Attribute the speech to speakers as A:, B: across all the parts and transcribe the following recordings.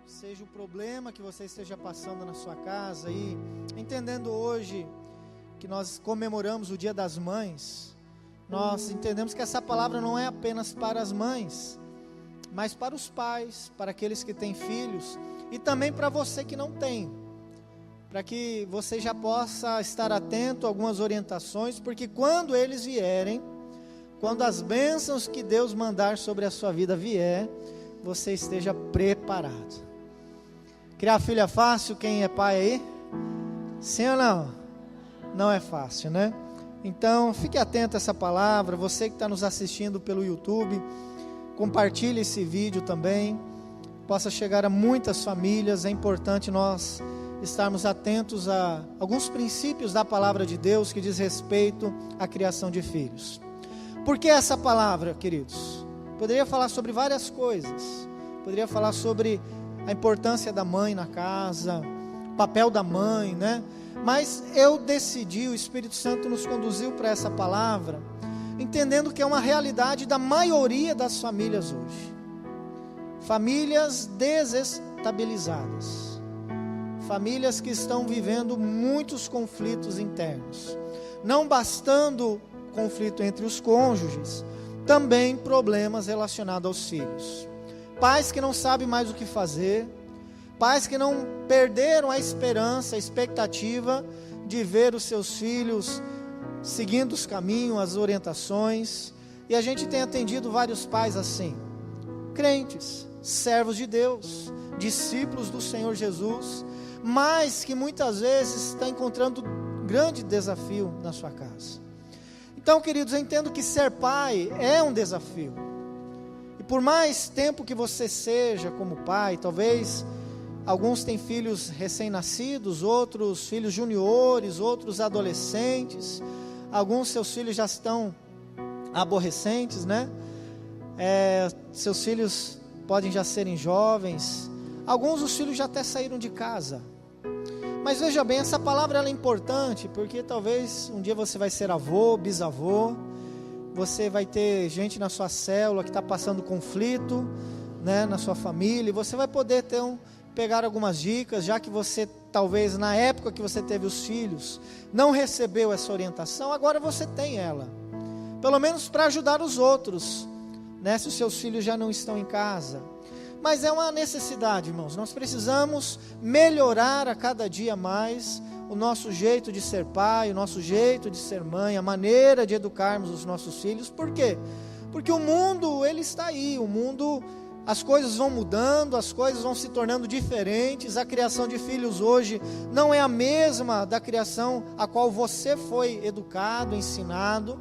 A: seja o problema que você esteja passando na sua casa, e entendendo hoje que nós comemoramos o Dia das Mães, nós entendemos que essa palavra não é apenas para as mães, mas para os pais, para aqueles que têm filhos, e também para você que não tem, para que você já possa estar atento a algumas orientações, porque quando eles vierem, quando as bênçãos que Deus mandar sobre a sua vida vier, você esteja preparado. Criar filho é fácil? Quem é pai aí? Sim ou não? Não é fácil, né? Então, fique atento a essa palavra. Você que está nos assistindo pelo YouTube, compartilhe esse vídeo também, possa chegar a muitas famílias. É importante nós estarmos atentos a alguns princípios da palavra de Deus que diz respeito à criação de filhos. Por que essa palavra, queridos? Poderia falar sobre várias coisas, poderia falar sobre a importância da mãe na casa, o papel da mãe, né? Mas eu decidi, o Espírito Santo nos conduziu para essa palavra, entendendo que é uma realidade da maioria das famílias hoje. Famílias desestabilizadas, famílias que estão vivendo muitos conflitos internos, não bastando conflito entre os cônjuges, também problemas relacionados aos filhos. Pais que não sabem mais o que fazer, pais que não perderam a esperança, a expectativa de ver os seus filhos seguindo os caminhos, as orientações. E a gente tem atendido vários pais assim, crentes, servos de Deus, discípulos do Senhor Jesus, mas que muitas vezes está encontrando grande desafio na sua casa. Então, queridos, eu entendo que ser pai é um desafio. E por mais tempo que você seja como pai, talvez alguns têm filhos recém-nascidos, outros filhos juniores, outros adolescentes, alguns seus filhos já estão aborrecentes, né? Seus filhos podem já serem jovens, alguns dos filhos já até saíram de casa. Mas veja bem, essa palavra ela é importante, porque talvez um dia você vai ser avô, bisavô, você vai ter gente na sua célula que está passando conflito, né, na sua família, e você vai poder pegar algumas dicas, já que você talvez na época que você teve os filhos, não recebeu essa orientação, agora você tem ela, pelo menos para ajudar os outros, né, se os seus filhos já não estão em casa. Mas é uma necessidade, irmãos, nós precisamos melhorar a cada dia mais o nosso jeito de ser pai, o nosso jeito de ser mãe, a maneira de educarmos os nossos filhos. Por quê? Porque o mundo, ele está aí, o mundo, as coisas vão mudando, as coisas vão se tornando diferentes, a criação de filhos hoje não é a mesma da criação a qual você foi educado, ensinado.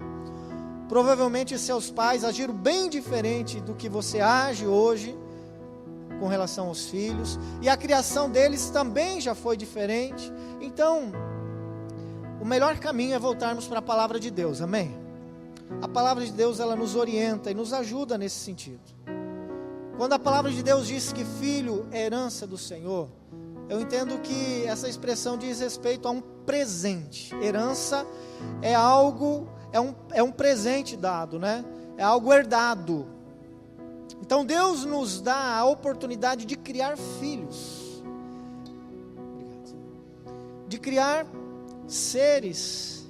A: Provavelmente seus pais agiram bem diferente do que você age hoje, com relação aos filhos, e a criação deles também já foi diferente. Então, o melhor caminho é voltarmos para a palavra de Deus, amém? A palavra de Deus, ela nos orienta e nos ajuda nesse sentido. Quando a palavra de Deus diz que filho é herança do Senhor, eu entendo que essa expressão diz respeito a um presente. Herança é algo, é um presente dado, né? É algo herdado. Então Deus nos dá a oportunidade de criar filhos, de criar seres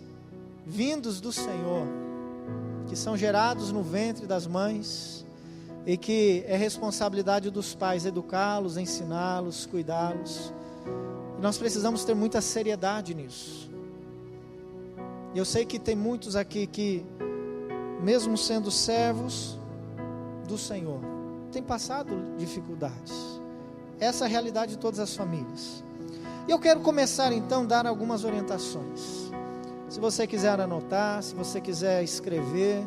A: vindos do Senhor, que são gerados no ventre das mães, e que é responsabilidade dos pais educá-los, ensiná-los, cuidá-los. E nós precisamos ter muita seriedade nisso. E eu sei que tem muitos aqui que, mesmo sendo servos do Senhor, tem passado dificuldades. Essa é a realidade de todas as famílias. E eu quero começar então a dar algumas orientações. Se você quiser anotar, se você quiser escrever,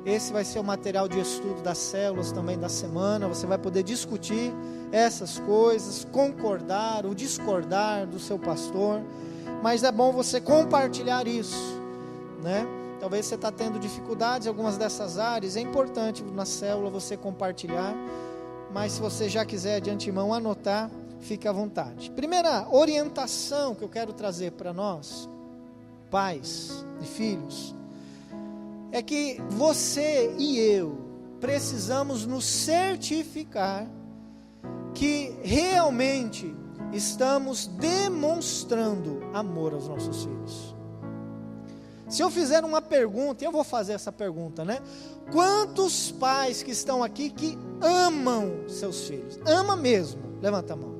A: esse vai ser o material de estudo das células também da semana. Você vai poder discutir essas coisas, concordar ou discordar do seu pastor, mas é bom você compartilhar isso, né? Talvez você está tendo dificuldades em algumas dessas áreas, é importante na célula você compartilhar, mas se você já quiser de antemão anotar, fique à vontade. Primeira orientação que eu quero trazer para nós, pais e filhos, é que você e eu precisamos nos certificar que realmente estamos demonstrando amor aos nossos filhos? Se eu fizer uma pergunta, e eu vou fazer essa pergunta, né? Quantos pais que estão aqui que amam seus filhos? Ama mesmo? Levanta a mão.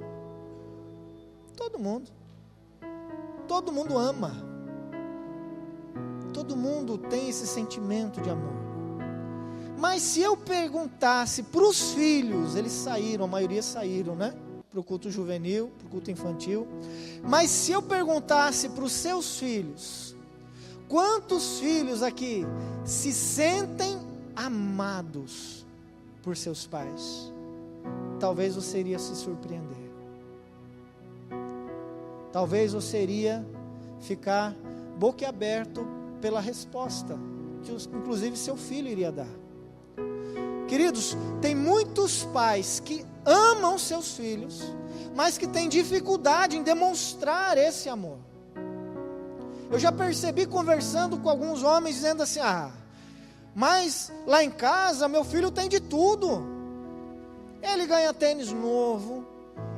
A: Todo mundo. Todo mundo ama. Todo mundo tem esse sentimento de amor. Mas se eu perguntasse para os filhos, eles saíram, a maioria saíram, né? Para o culto juvenil, para o culto infantil. Mas se eu perguntasse para os seus filhos, quantos filhos aqui se sentem amados por seus pais? Talvez você iria se surpreender. Talvez você iria ficar boquiaberto pela resposta que inclusive seu filho iria dar. Queridos, tem muitos pais que amam seus filhos, mas que têm dificuldade em demonstrar esse amor. Eu já percebi conversando com alguns homens dizendo assim: mas lá em casa meu filho tem de tudo. Ele ganha tênis novo,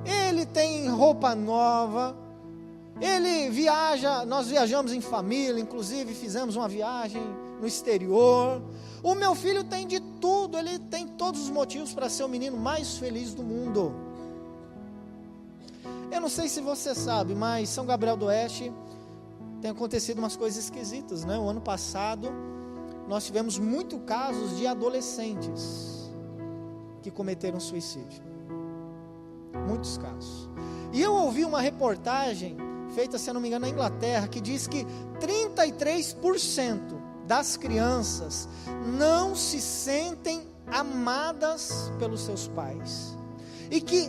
A: ele tem roupa nova, ele viaja, nós viajamos em família, inclusive fizemos uma viagem no exterior. O meu filho tem de tudo, ele tem todos os motivos para ser o menino mais feliz do mundo. Eu não sei se você sabe, mas São Gabriel do Oeste tem acontecido umas coisas esquisitas, né? O ano passado nós tivemos muitos casos de adolescentes que cometeram suicídio. Muitos casos. E eu ouvi uma reportagem feita, se eu não me engano, na Inglaterra, que diz que 33% das crianças não se sentem amadas pelos seus pais. E que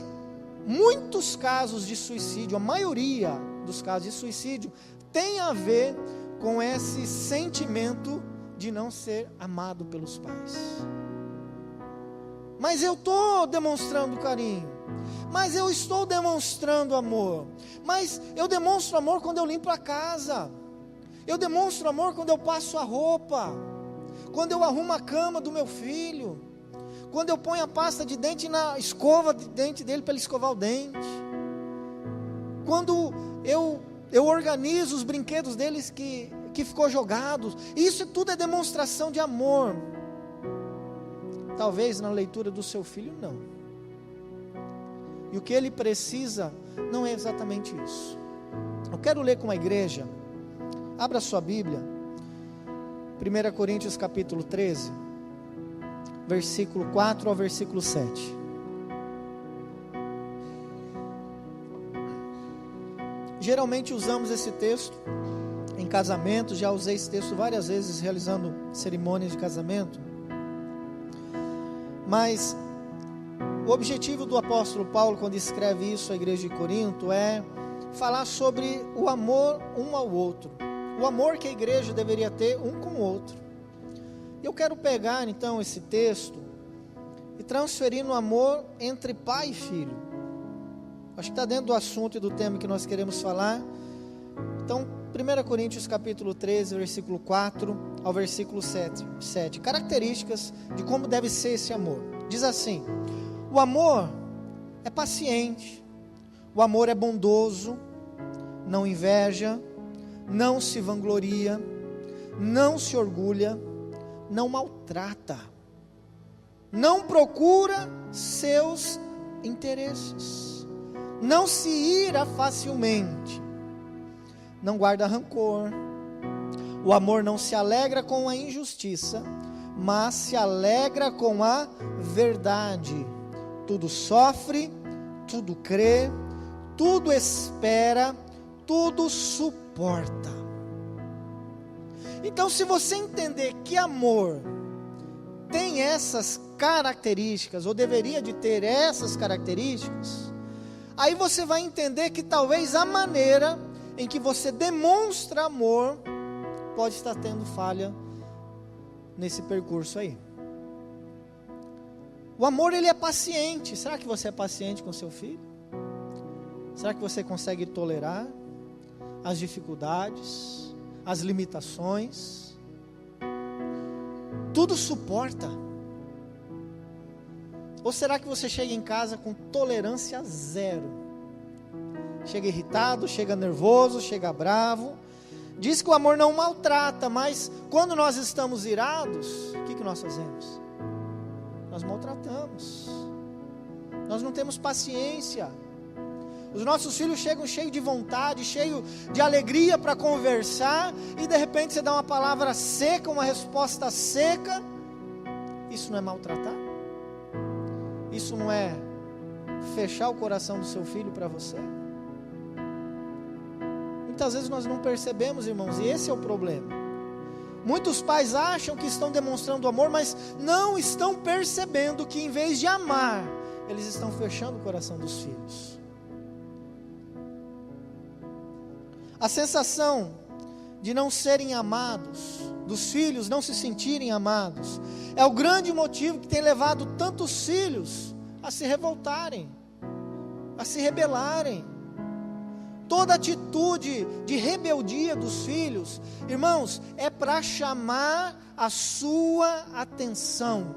A: muitos casos de suicídio, a maioria dos casos de suicídio, tem a ver com esse sentimento de não ser amado pelos pais. Mas eu estou demonstrando carinho, mas eu estou demonstrando amor, mas eu demonstro amor quando eu limpo a casa, eu demonstro amor quando eu passo a roupa, quando eu arrumo a cama do meu filho, quando eu ponho a pasta de dente na escova de dente dele para ele escovar o dente, quando eu organizo os brinquedos deles que ficou jogados. Isso tudo é demonstração de amor. Talvez na leitura do seu filho não. E o que ele precisa não é exatamente isso. Eu quero ler com a igreja. Abra sua Bíblia, 1 Coríntios capítulo 13, versículo 4 ao versículo 7. Geralmente usamos esse texto em casamento, já usei esse texto várias vezes realizando cerimônias de casamento. Mas o objetivo do apóstolo Paulo, quando escreve isso à igreja de Corinto, é falar sobre o amor um ao outro. O amor que a igreja deveria ter um com o outro. Eu quero pegar então esse texto e transferir no amor entre pai e filho. Acho que está dentro do assunto e do tema que nós queremos falar. Então, 1 Coríntios capítulo 13, versículo 4 ao versículo 7. Características de como deve ser esse amor. Diz assim: o amor é paciente, o amor é bondoso, não inveja, não se vangloria, não se orgulha, não maltrata, não procura seus interesses, não se ira facilmente, não guarda rancor. O amor não se alegra com a injustiça, mas se alegra com a verdade. Tudo sofre, tudo crê, tudo espera, tudo suporta. Então, se você entender que amor tem essas características, ou deveria de ter essas características, aí você vai entender que talvez a maneira em que você demonstra amor pode estar tendo falha nesse percurso aí. O amor, ele é paciente. Será que você é paciente com seu filho? Será que você consegue tolerar as dificuldades, as limitações? Tudo suporta. Ou será que você chega em casa com tolerância zero? Chega irritado, chega nervoso, chega bravo. Diz que o amor não maltrata, mas quando nós estamos irados, o que nós fazemos? Nós maltratamos. Nós não temos paciência. Os nossos filhos chegam cheios de vontade, cheios de alegria para conversar, e de repente você dá uma palavra seca, uma resposta seca. Isso não é maltratar? Isso não é fechar o coração do seu filho para você? Muitas vezes nós não percebemos, irmãos, e esse é o problema. Muitos pais acham que estão demonstrando amor, mas não estão percebendo que em vez de amar, eles estão fechando o coração dos filhos. A sensação de não serem amados, dos filhos não se sentirem amados, é o grande motivo que tem levado tantos filhos a se revoltarem, a se rebelarem. Toda atitude de rebeldia dos filhos, irmãos, é para chamar a sua atenção.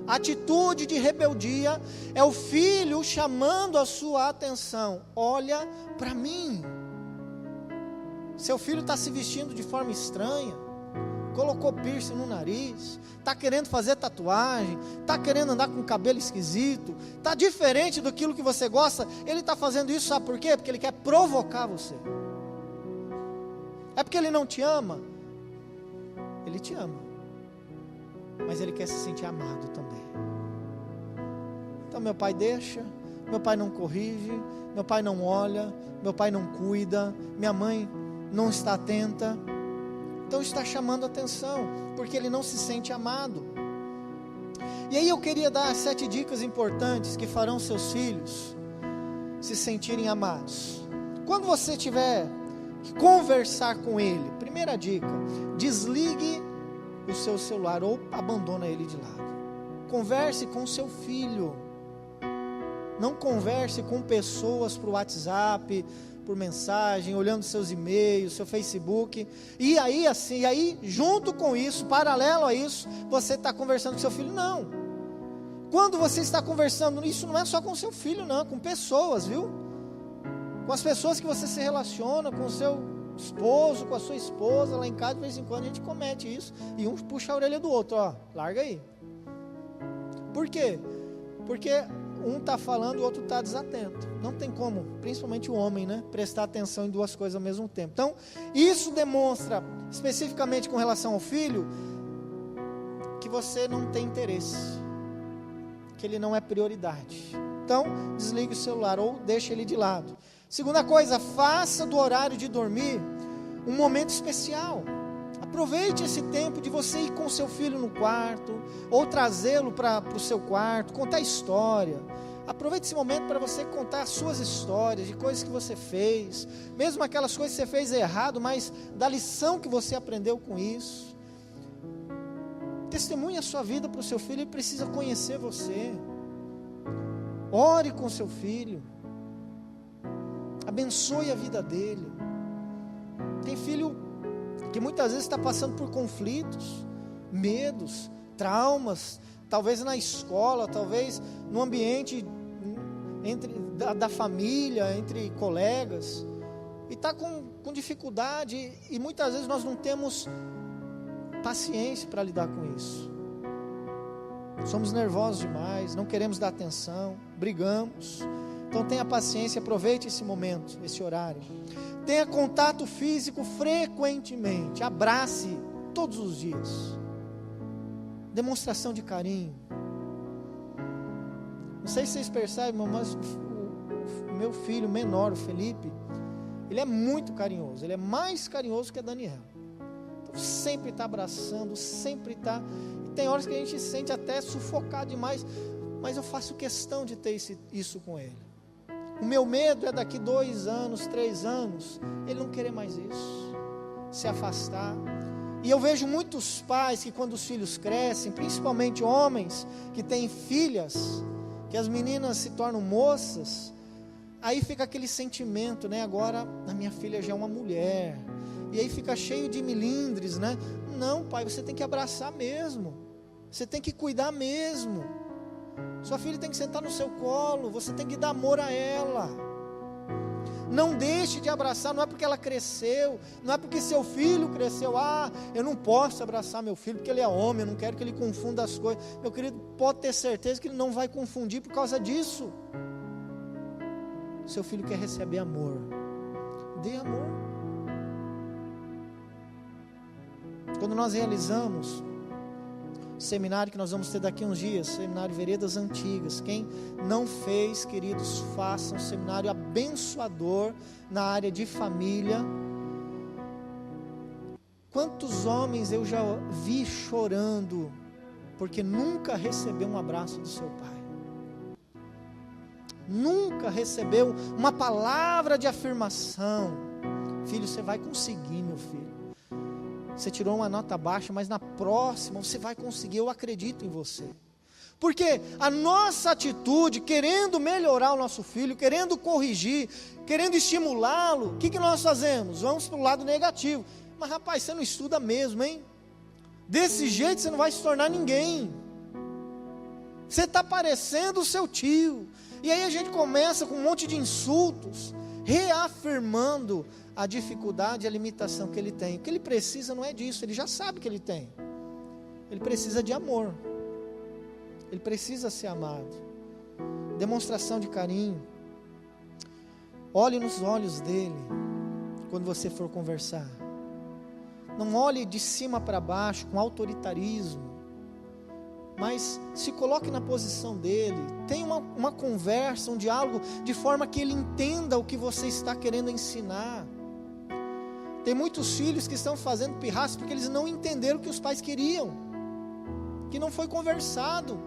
A: A atitude de rebeldia é o filho chamando a sua atenção. Olha para mim. Seu filho está se vestindo de forma estranha, colocou piercing no nariz, está querendo fazer tatuagem, está querendo andar com cabelo esquisito, está diferente daquilo que você gosta. Ele está fazendo isso, sabe por quê? Porque ele quer provocar você. É porque ele não te ama? Ele te ama, mas ele quer se sentir amado também. Então meu pai deixa, meu pai não corrige, meu pai não olha, meu pai não cuida, minha mãe não está atenta. Então está chamando atenção, porque ele não se sente amado. E aí eu queria dar 7 dicas importantes que farão seus filhos se sentirem amados. Quando você tiver que conversar com ele, primeira dica: desligue o seu celular ou abandona ele de lado. Converse com o seu filho. Não converse com pessoas por WhatsApp, por mensagem, olhando seus e-mails, seu Facebook, e aí junto com isso, paralelo a isso, você está conversando com seu filho. Não, quando você está conversando, isso não é só com seu filho não, com pessoas, viu? Com as pessoas que você se relaciona, com o seu esposo, com a sua esposa. Lá em casa de vez em quando a gente comete isso, e um puxa a orelha do outro, ó, larga aí. Por quê? Porque um está falando e o outro está desatento. Não tem como, principalmente o homem, né, prestar atenção em 2 coisas ao mesmo tempo. Então, isso demonstra, especificamente com relação ao filho, que você não tem interesse, que ele não é prioridade. Então, desligue o celular ou deixe ele de lado. Segunda coisa, faça do horário de dormir um momento especial. Aproveite esse tempo de você ir com o seu filho no quarto, ou trazê-lo para o seu quarto, contar história. Aproveite esse momento para você contar as suas histórias, de coisas que você fez, mesmo aquelas coisas que você fez errado, mas da lição que você aprendeu com isso. Testemunhe a sua vida para o seu filho, ele precisa conhecer você. Ore com o seu filho, abençoe a vida dele. Tem filho que muitas vezes está passando por conflitos, medos, traumas, talvez na escola, talvez no ambiente da família, entre colegas, e está com dificuldade, e muitas vezes nós não temos paciência para lidar com isso. Somos nervosos demais, não queremos dar atenção, brigamos. Então tenha paciência, aproveite esse momento, esse horário. Tenha contato físico frequentemente, abrace todos os dias. Demonstração de carinho. Não sei se vocês percebem, mas o meu filho menor, o Felipe, ele é muito carinhoso, ele é mais carinhoso que a Daniela. Então sempre está abraçando, sempre está. Tem horas que a gente se sente até sufocado demais, mas eu faço questão de ter isso com ele. O meu medo é daqui 2 anos, 3 anos, ele não querer mais isso, se afastar. E eu vejo muitos pais que quando os filhos crescem, principalmente homens que têm filhas, que as meninas se tornam moças, aí fica aquele sentimento, né? Agora a minha filha já é uma mulher, e aí fica cheio de milindres, né? Não, pai, você tem que abraçar mesmo. Você tem que cuidar mesmo. Sua filha tem que sentar no seu colo, você tem que dar amor a ela. Não deixe de abraçar, não é porque ela cresceu, não é porque seu filho cresceu, eu não posso abraçar meu filho porque ele é homem, eu não quero que ele confunda as coisas. Meu querido, pode ter certeza que ele não vai confundir por causa disso. Seu filho quer receber amor, dê amor. Quando nós realizamos o seminário que nós vamos ter daqui a uns dias, seminário Veredas Antigas, quem não fez, queridos, façam um seminário abençoador na área de família. Quantos homens eu já vi chorando porque nunca recebeu um abraço do seu pai, nunca recebeu uma palavra de afirmação. Filho, você vai conseguir, meu filho. Você tirou uma nota baixa, mas na próxima você vai conseguir, eu acredito em você. Porque a nossa atitude, querendo melhorar o nosso filho, querendo corrigir, querendo estimulá-lo, o que nós fazemos? Vamos para o lado negativo. Mas rapaz, você não estuda mesmo, hein? Desse jeito você não vai se tornar ninguém. Você está parecendo o seu tio. E aí a gente começa com um monte de insultos, reafirmando a dificuldade e a limitação que ele tem. O que ele precisa não é disso, ele já sabe que ele tem. Ele precisa de amor. Ele precisa ser amado. Demonstração de carinho. Olhe nos olhos dele quando você for conversar. Não olhe de cima para baixo com autoritarismo, mas se coloque na posição dele. Tenha uma conversa, um diálogo, de forma que ele entenda o que você está querendo ensinar. Tem muitos filhos que estão fazendo pirraça porque eles não entenderam o que os pais queriam, que não foi conversado.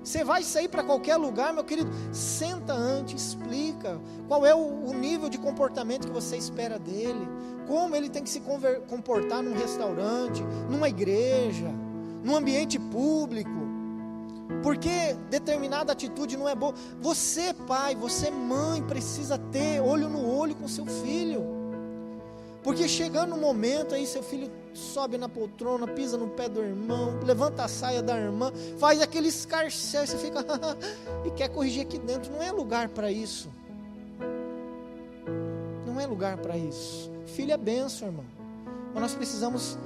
A: Você vai sair para qualquer lugar, meu querido, senta antes, explica qual é o nível de comportamento que você espera dele, como ele tem que se comportar num restaurante, numa igreja, num ambiente público, porque determinada atitude não é boa. Você, pai, você, mãe, precisa ter olho no olho com seu filho. Porque chegando no momento aí, seu filho sobe na poltrona, pisa no pé do irmão, levanta a saia da irmã, faz aquele escarcéu, você fica e quer corrigir aqui dentro. Não é lugar para isso. Não é lugar para isso. Filho é bênção, irmão. Mas nós precisamos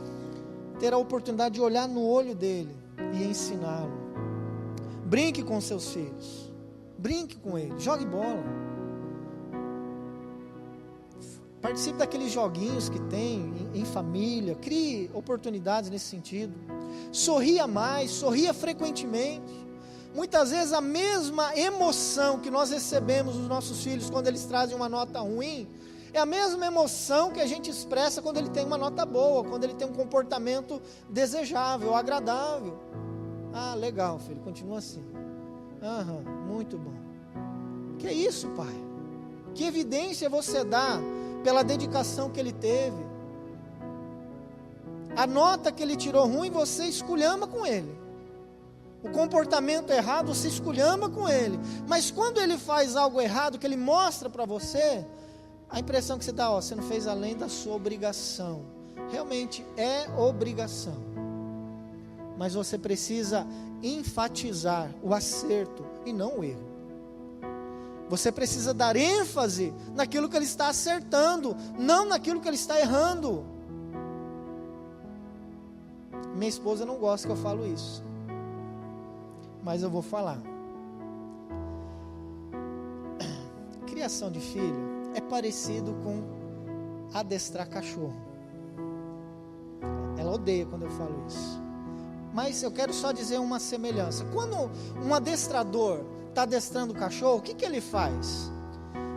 A: ter a oportunidade de olhar no olho dele e ensiná-lo. Brinque com seus filhos. Brinque com ele, jogue bola. Participe daqueles joguinhos que tem em família, crie oportunidades nesse sentido. Sorria mais, sorria frequentemente. Muitas vezes a mesma emoção que nós recebemos dos nossos filhos quando eles trazem uma nota ruim, é a mesma emoção que a gente expressa quando ele tem uma nota boa, quando ele tem um comportamento desejável, agradável. Ah, legal, filho, continua assim. Muito bom. Que é isso, pai? Que evidência você dá pela dedicação que ele teve? A nota que ele tirou ruim, você esculhamba com ele. O comportamento errado, você esculhamba com ele. Mas quando ele faz algo errado, que ele mostra para você, a impressão que você dá, você não fez além da sua obrigação. Realmente é obrigação. Mas você precisa enfatizar o acerto e não o erro. Você precisa dar ênfase naquilo que ele está acertando, não naquilo que ele está errando. Minha esposa não gosta que eu falo isso, mas eu vou falar. Criação de filho é parecido com adestrar cachorro. Ela odeia quando eu falo isso, mas eu quero só dizer uma semelhança. Quando um adestrador está adestrando o cachorro, o que ele faz?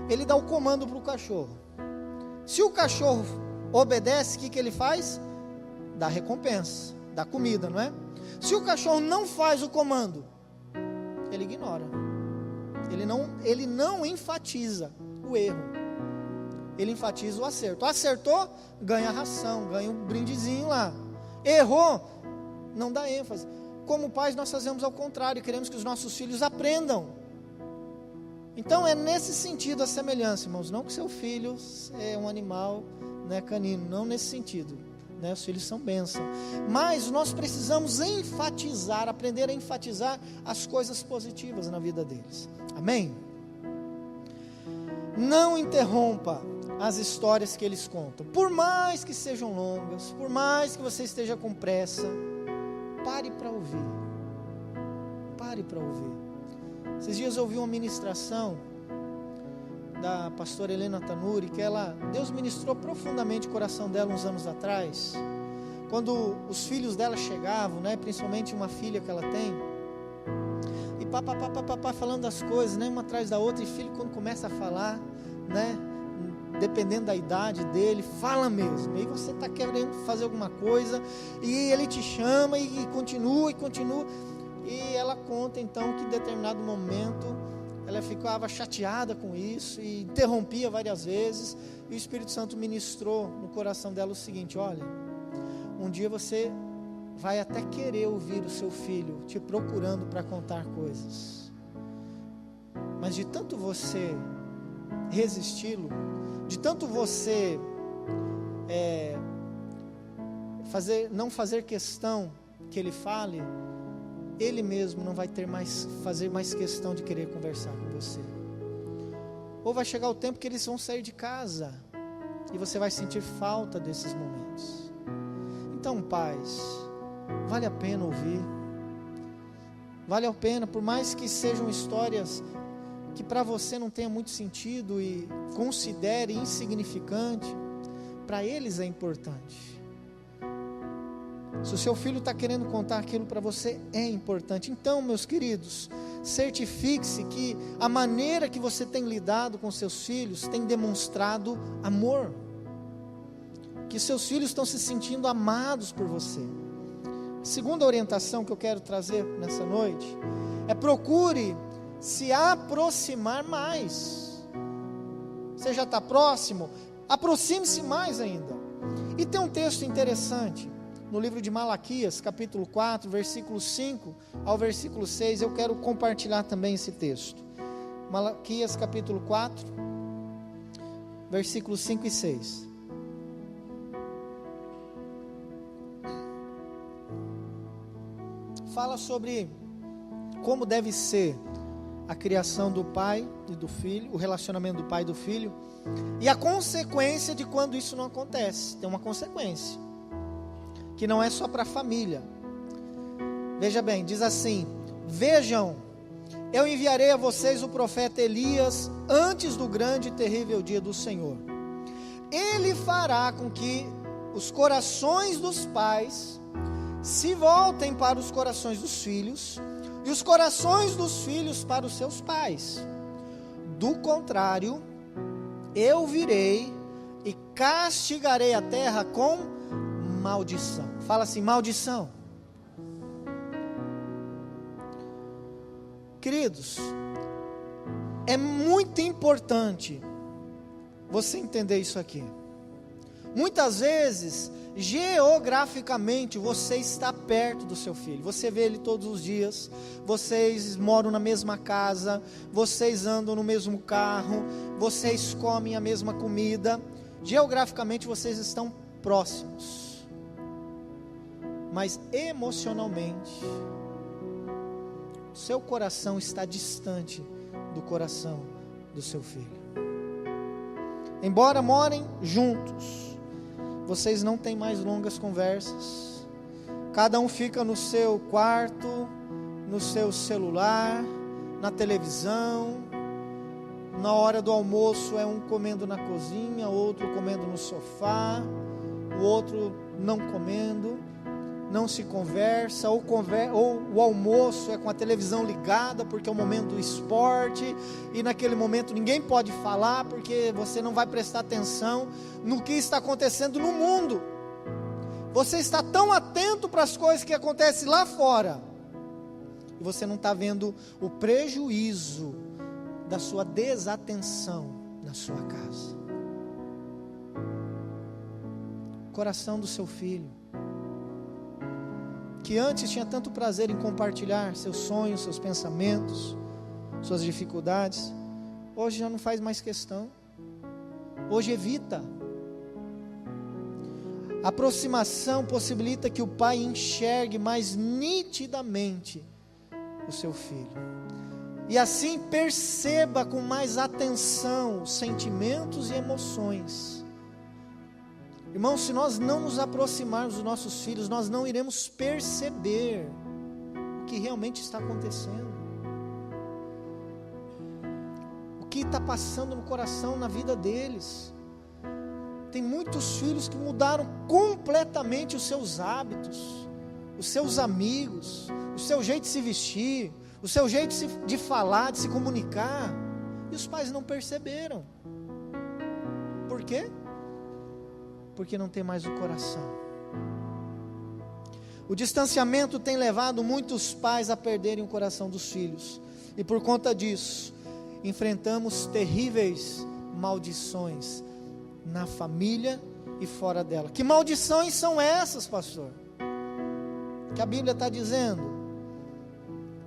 A: Ele dá o comando para o cachorro. Se o cachorro obedece, o que ele faz? Dá recompensa, dá comida, não é? Se o cachorro não faz o comando, ele ignora. Ele não enfatiza o erro. Ele enfatiza o acerto. Acertou, ganha ração, ganha um brindezinho lá. Errou, não dá ênfase. Como pais, nós fazemos ao contrário, queremos que os nossos filhos aprendam. Então é nesse sentido a semelhança, irmãos. Não que seu filho é um animal, né, canino, não nesse sentido, né? Os filhos são bênção. Mas nós precisamos enfatizar, aprender a enfatizar as coisas positivas na vida deles. Amém? Não interrompa as histórias que eles contam. Por mais que sejam longas, por mais que você esteja com pressa, pare para ouvir. Pare para ouvir. Esses dias eu ouvi uma ministração da pastora Helena Tanuri, que Deus ministrou profundamente o coração dela uns anos atrás, quando os filhos dela chegavam, né, principalmente uma filha que ela tem, e papá falando das coisas, né, uma atrás da outra, e filho quando começa a falar, né, dependendo da idade dele, fala mesmo, e você está querendo fazer alguma coisa, e ele te chama, e continua, e ela conta então que em determinado momento, ela ficava chateada com isso, e interrompia várias vezes, e o Espírito Santo ministrou no coração dela o seguinte: olha, um dia você vai até querer ouvir o seu filho te procurando para contar coisas, mas de tanto você resisti-lo, de tanto você não fazer questão que ele fale, ele mesmo não vai fazer mais questão de querer conversar com você. Ou vai chegar o tempo que eles vão sair de casa e você vai sentir falta desses momentos. Então, pais, vale a pena ouvir, vale a pena, por mais que sejam histórias que para você não tenha muito sentido e considere insignificante, para eles é importante. Se o seu filho está querendo contar aquilo para você, é importante. Então, meus queridos, certifique-se que a maneira que você tem lidado com seus filhos tem demonstrado amor, que seus filhos estão se sentindo amados por você. A segunda orientação que eu quero trazer nessa noite é: procure se aproximar mais. Você já está próximo? Aproxime-se mais ainda. E tem um texto interessante no livro de Malaquias, capítulo 4, versículo 5 ao versículo 6, eu quero compartilhar também esse texto. Malaquias, capítulo 4, versículos 5 e 6. Fala sobre como deve ser a criação do pai e do filho, o relacionamento do pai e do filho, e a consequência de quando isso não acontece. Tem uma consequência, que não é só para a família. Veja bem, diz assim: vejam, eu enviarei a vocês o profeta Elias antes do grande e terrível dia do Senhor. Ele fará com que os corações dos pais se voltem para os corações dos filhos, e os corações dos filhos para os seus pais. Do contrário, eu virei e castigarei a terra com maldição. Fala assim: maldição. Queridos, é muito importante você entender isso aqui. Muitas vezes, geograficamente, você está perto do seu filho, você vê ele todos os dias, vocês moram na mesma casa, vocês andam no mesmo carro, vocês comem a mesma comida, geograficamente vocês estão próximos, mas emocionalmente, seu coração está distante do coração do seu filho. Embora morem juntos, vocês não têm mais longas conversas, cada um fica no seu quarto, no seu celular, na televisão. Na hora do almoço é um comendo na cozinha, outro comendo no sofá, o outro não comendo, não se conversa, ou o almoço é com a televisão ligada, porque é o momento do esporte, e naquele momento ninguém pode falar, porque você não vai prestar atenção no que está acontecendo no mundo. Você está tão atento para as coisas que acontecem lá fora, e você não está vendo o prejuízo da sua desatenção na sua casa. O coração do seu filho, que antes tinha tanto prazer em compartilhar seus sonhos, seus pensamentos, suas dificuldades, hoje já não faz mais questão, hoje evita. A aproximação possibilita que o pai enxergue mais nitidamente o seu filho, e assim perceba com mais atenção os sentimentos e emoções. Irmãos, se nós não nos aproximarmos dos nossos filhos, nós não iremos perceber o que realmente está acontecendo, o que está passando no coração, na vida deles. Tem muitos filhos que mudaram completamente os seus hábitos, os seus amigos, o seu jeito de se vestir, o seu jeito de falar, de se comunicar, e os pais não perceberam. Por quê? Porque não tem mais o coração. O distanciamento tem levado muitos pais a perderem o coração dos filhos, e por conta disso, enfrentamos terríveis maldições na família e fora dela. Que maldições são essas, pastor? Que a Bíblia está dizendo: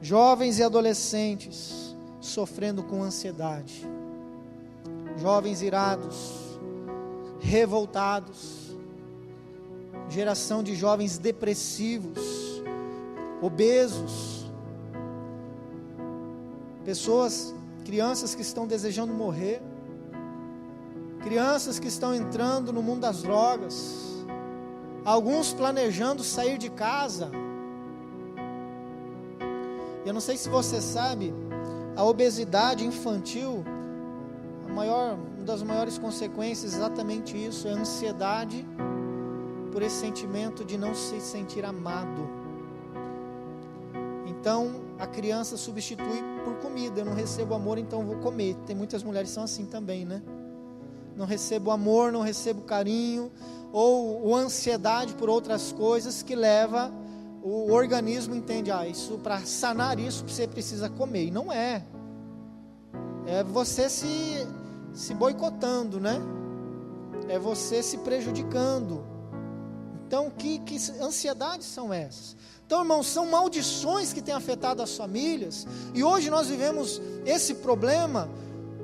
A: jovens e adolescentes sofrendo com ansiedade, jovens irados, revoltados, geração de jovens depressivos, obesos, crianças que estão desejando morrer, crianças que estão entrando no mundo das drogas, alguns planejando sair de casa. Eu não sei se você sabe, a obesidade infantil, uma das maiores consequências é exatamente isso, é a ansiedade por esse sentimento de não se sentir amado. Então a criança substitui por comida. Eu não recebo amor, então eu vou comer. Tem muitas mulheres que são assim também, né? Não recebo amor, não recebo carinho, ou ansiedade por outras coisas que leva o organismo, entende, isso, para sanar isso você precisa comer, e não é você se boicotando, né? É você se prejudicando. Então que ansiedades são essas? Então, irmãos, são maldições que têm afetado as famílias, e hoje nós vivemos esse problema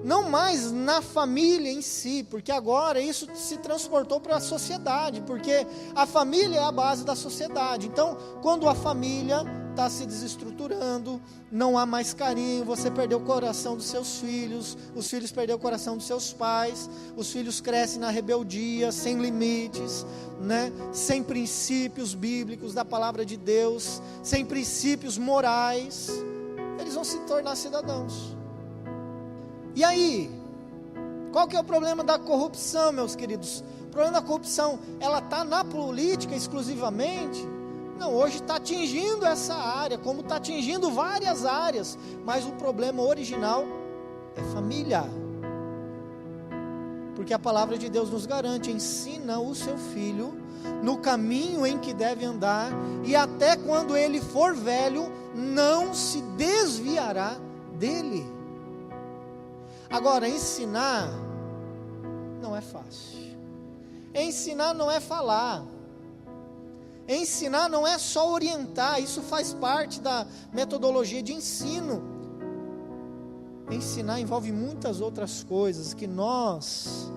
A: não mais na família em si, porque agora isso se transportou para a sociedade, porque a família é a base da sociedade. Então, quando a família está se desestruturando, não há mais carinho, você perdeu o coração dos seus filhos, os filhos perderam o coração dos seus pais, os filhos crescem na rebeldia, sem limites, né? Sem princípios bíblicos da palavra de Deus, sem princípios morais, eles vão se tornar cidadãos. E aí, qual que é o problema da corrupção, meus queridos? O problema da corrupção, ela está na política exclusivamente? Não, hoje está atingindo essa área, como está atingindo várias áreas, mas o problema original é família. Porque a palavra de Deus nos garante: ensina o seu filho no caminho em que deve andar, e até quando ele for velho, não se desviará dele. Agora, ensinar não é fácil. Ensinar não é falar. Ensinar não é só orientar, isso faz parte da metodologia de ensino. Ensinar envolve muitas outras coisas que nós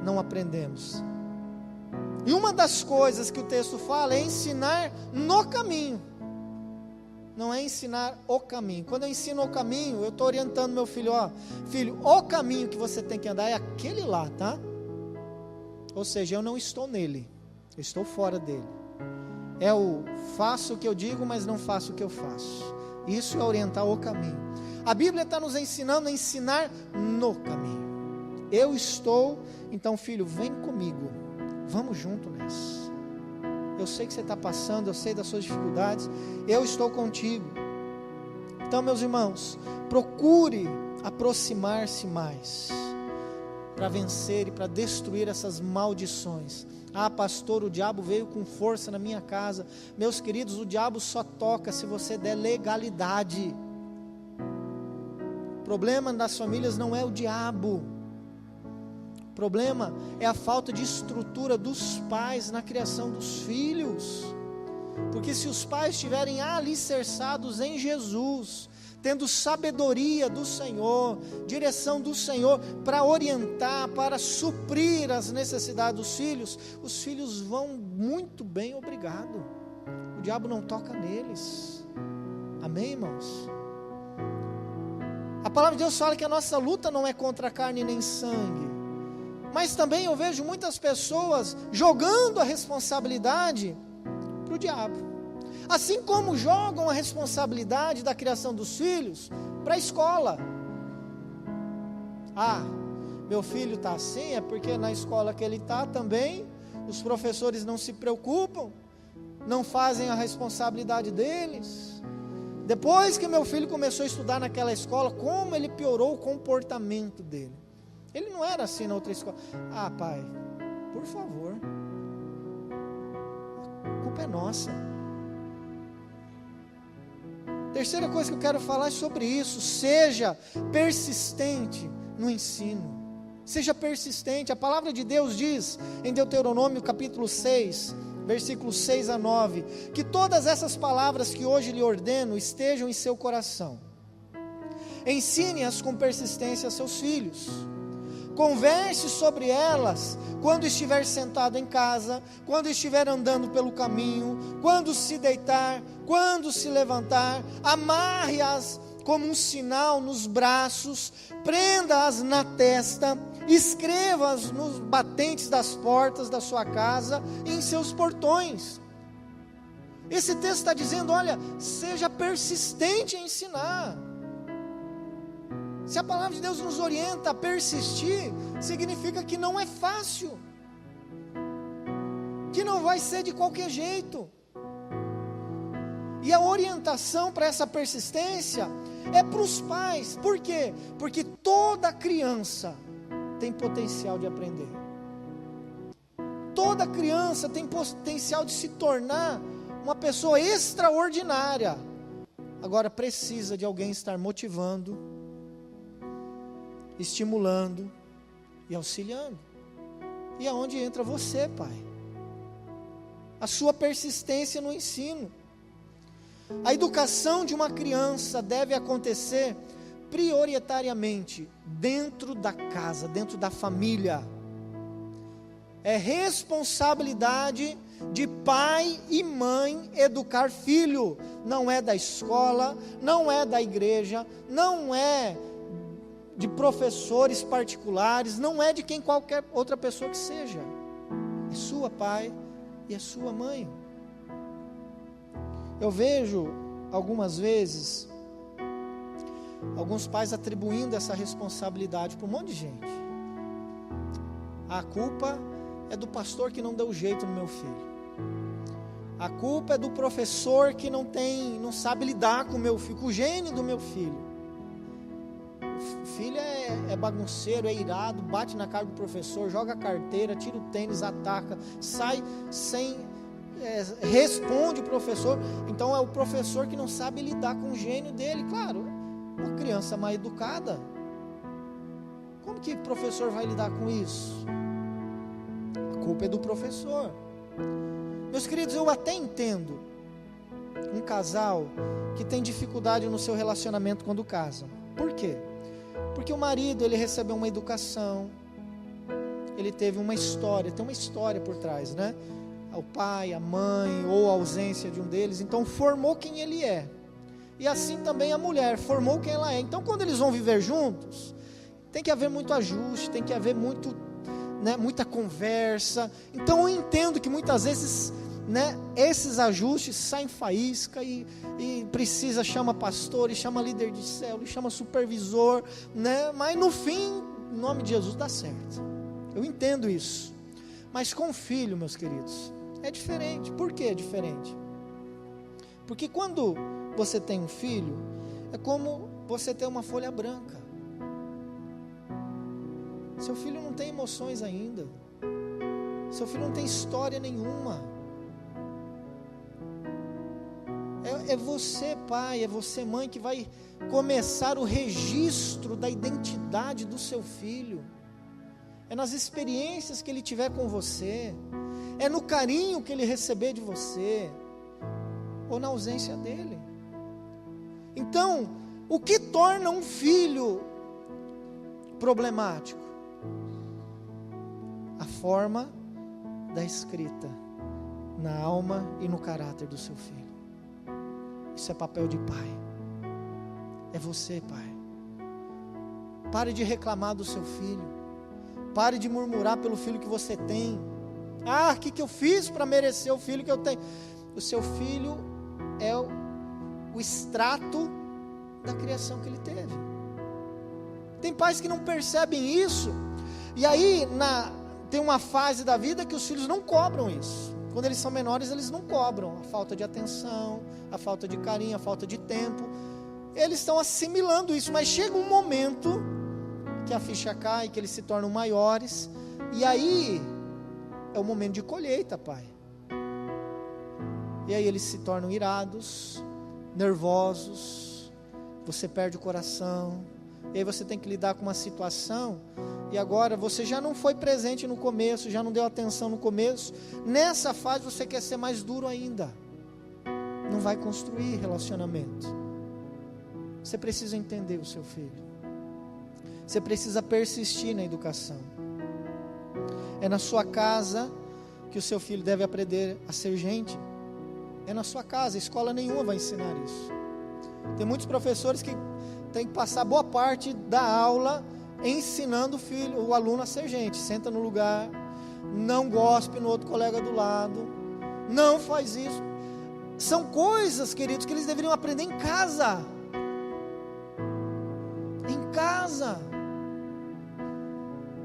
A: não aprendemos. E uma das coisas que o texto fala é ensinar no caminho. Não é ensinar o caminho. Quando eu ensino o caminho, eu estou orientando meu filho: filho, o caminho que você tem que andar é aquele lá, tá? Ou seja, eu não estou nele, eu estou fora dele. É o faço o que eu digo, mas não faço o que eu faço. Isso é orientar o caminho. A Bíblia está nos ensinando a ensinar no caminho. Eu estou, então filho, vem comigo, vamos junto nessa. Eu sei que você está passando, eu sei das suas dificuldades, eu estou contigo. Então, meus irmãos, procure aproximar-se mais, para vencer e para destruir essas maldições. Pastor, o diabo veio com força na minha casa. Meus queridos, o diabo só toca se você der legalidade. O problema das famílias não é o diabo. O problema é a falta de estrutura dos pais na criação dos filhos. Porque se os pais estiverem alicerçados em Jesus, tendo sabedoria do Senhor, direção do Senhor, para orientar, para suprir as necessidades dos filhos, os filhos vão muito bem, obrigado. O diabo não toca neles. Amém, irmãos? A palavra de Deus fala que a nossa luta não é contra carne nem sangue, mas também eu vejo muitas pessoas jogando a responsabilidade para o diabo, assim como jogam a responsabilidade da criação dos filhos para a escola. Meu filho está assim, é porque na escola que ele está também, os professores não se preocupam, não fazem a responsabilidade deles. Depois que meu filho começou a estudar naquela escola, como ele piorou o comportamento dele. Ele não era assim na outra escola. Pai, por favor, a culpa é nossa. Terceira coisa que eu quero falar é sobre isso. Seja persistente no ensino. Seja persistente. A palavra de Deus diz em Deuteronômio capítulo 6, versículos 6 a 9, que todas essas palavras que hoje lhe ordeno estejam em seu coração. Ensine-as com persistência a seus filhos. Converse sobre elas quando estiver sentado em casa, quando estiver andando pelo caminho, quando se deitar, quando se levantar. Amarre-as como um sinal nos braços, prenda-as na testa, escreva-as nos batentes das portas da sua casa e em seus portões. Esse texto está dizendo, olha, seja persistente em ensinar. Se a palavra de Deus nos orienta a persistir, significa que não é fácil, que não vai ser de qualquer jeito. E a orientação para essa persistência é para os pais. Por quê? Porque toda criança tem potencial de aprender. Toda criança tem potencial de se tornar uma pessoa extraordinária. Agora precisa de alguém estar motivando, estimulando e auxiliando. E aonde entra você, pai? A sua persistência no ensino. A educação de uma criança deve acontecer prioritariamente dentro da casa, dentro da família. É responsabilidade de pai e mãe educar filho. Não é da escola, não é da igreja, não é de professores particulares, não é de quem qualquer outra pessoa que seja. É sua pai e é sua mãe. Eu vejo algumas vezes alguns pais atribuindo essa responsabilidade para um monte de gente. A culpa é do pastor que não deu jeito no meu filho. A culpa é do professor que não sabe lidar com o meu filho, com o gênio do meu filho. O filho é bagunceiro, é irado, bate na cara do professor, joga a carteira, tira o tênis, ataca, sai sem... responde o professor. Então é o professor que não sabe lidar com o gênio dele. Claro, uma criança mal educada, como que o professor vai lidar com isso? A culpa é do professor. Meus queridos, eu até entendo um casal que tem dificuldade no seu relacionamento quando casam. Por quê? Porque o marido, ele recebeu uma educação, ele teve uma história, tem uma história por trás, né? O pai, a mãe, ou a ausência de um deles, então formou quem ele é. E assim também a mulher formou quem ela é. Então quando eles vão viver juntos, tem que haver muito ajuste, tem que haver muita conversa. Então eu entendo que muitas vezes, esses ajustes saem faísca e precisa, chama pastor, e chama líder de célula, e chama supervisor, mas no fim, em nome de Jesus, dá certo. Eu entendo isso. Mas com o filho, meus queridos, é diferente. Por que é diferente? Porque quando você tem um filho, é como você ter uma folha branca. Seu filho não tem emoções ainda. Seu filho não tem história nenhuma. É você, pai, é você, mãe, que vai começar o registro da identidade do seu filho. É nas experiências que ele tiver com você, é no carinho que ele receber de você, ou na ausência dele. Então, O que torna um filho problemático? A forma da escrita na alma e no caráter do seu filho. Isso é papel de pai. É você, pai. Pare de reclamar do seu filho. Pare de murmurar pelo filho que você tem. Ah, o que eu fiz para merecer o filho que eu tenho? O seu filho é o extrato da criação que ele teve. Tem pais que não percebem isso. E aí, tem uma fase da vida que os filhos não cobram isso. Quando eles são menores, eles não cobram a falta de atenção, a falta de carinho, a falta de tempo. Eles estão assimilando isso, mas chega um momento que a ficha cai, que eles se tornam maiores, e aí é o momento de colheita, pai. E aí eles se tornam irados, nervosos, você perde o coração, e aí você tem que lidar com uma situação, e agora você já não foi presente no começo, já não deu atenção no começo, nessa fase você quer ser mais duro ainda, não vai construir relacionamento. Você precisa entender o seu filho, você precisa persistir na educação. É na sua casa que o seu filho deve aprender a ser gente. É na sua casa, escola nenhuma vai ensinar isso. Tem muitos professores que têm que passar boa parte da aula ensinando o aluno a ser gente. Senta no lugar, não gospe no outro colega do lado, não faz isso. São coisas, queridos, que eles deveriam aprender em casa. Em casa.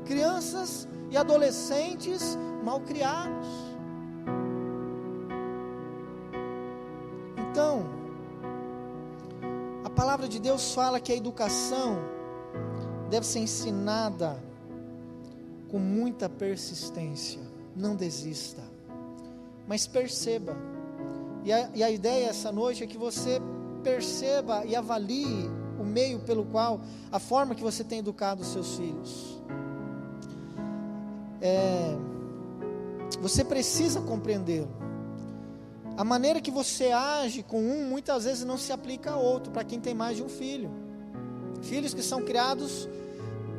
A: Crianças e adolescentes mal criados. Então, a palavra de Deus fala que a educação deve ser ensinada com muita persistência. Não desista, mas perceba. E a ideia essa noite é que você perceba e avalie o meio pelo qual, a forma que você tem educado os seus filhos. Você precisa compreendê-lo. A maneira que você age com um, muitas vezes não se aplica a outro, para quem tem mais de um filho. Filhos que são criados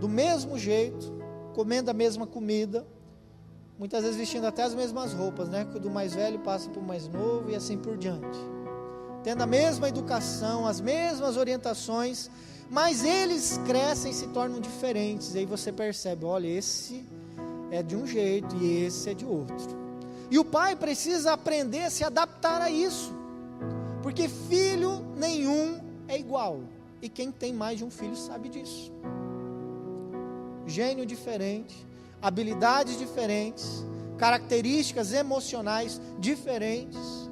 A: do mesmo jeito, comendo a mesma comida, muitas vezes vestindo até as mesmas roupas, né? Que o do mais velho passa para o mais novo e assim por diante. Tendo a mesma educação, as mesmas orientações, mas eles crescem e se tornam diferentes. E aí você percebe, olha, esse é de um jeito e esse é de outro. E o pai precisa aprender a se adaptar a isso, porque filho nenhum é igual, e quem tem mais de um filho sabe disso. Gênio diferente, habilidades diferentes, características emocionais diferentes,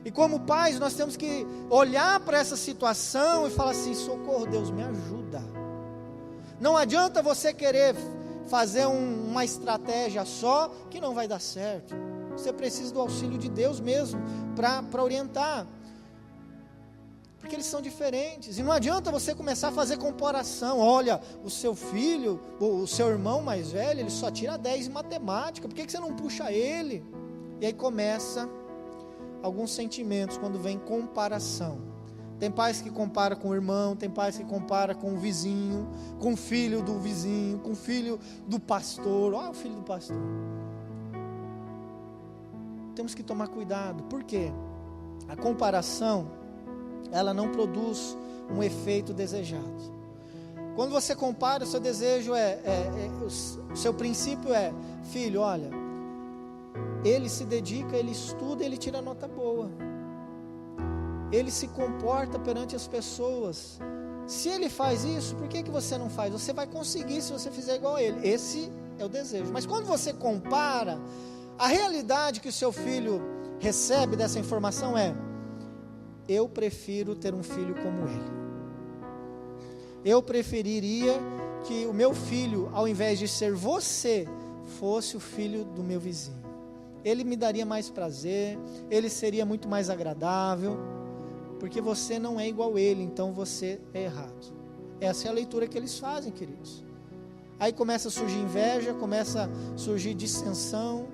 A: e como pais nós temos que olhar para essa situação e falar assim: socorro, Deus, me ajuda. Não adianta você querer fazer uma estratégia só, que não vai dar certo. Você precisa do auxílio de Deus mesmo, para orientar, porque eles são diferentes, e não adianta você começar a fazer comparação. Olha, o seu filho, o seu irmão mais velho, ele só tira 10 em matemática, por que você não puxa ele? E aí começa alguns sentimentos, quando vem comparação. Tem pais que comparam com o irmão, tem pais que comparam com o vizinho, com o filho do vizinho, com o filho do pastor. Olha o filho do pastor. Temos que tomar cuidado, porque a comparação, ela não produz um efeito desejado. Quando você compara, o seu desejo o seu princípio é: filho, olha, ele se dedica, ele estuda, ele tira nota boa, ele se comporta perante as pessoas. Se ele faz isso, por que você não faz? Você vai conseguir se você fizer igual a ele. Esse é o desejo. Mas quando você compara, a realidade que o seu filho recebe dessa informação é: eu prefiro ter um filho como ele. Eu preferiria que o meu filho, ao invés de ser você, fosse o filho do meu vizinho. Ele me daria mais prazer, ele seria muito mais agradável, porque você não é igual a ele, então você é errado. Essa é a leitura que eles fazem, queridos. Aí começa a surgir inveja, começa a surgir dissensão,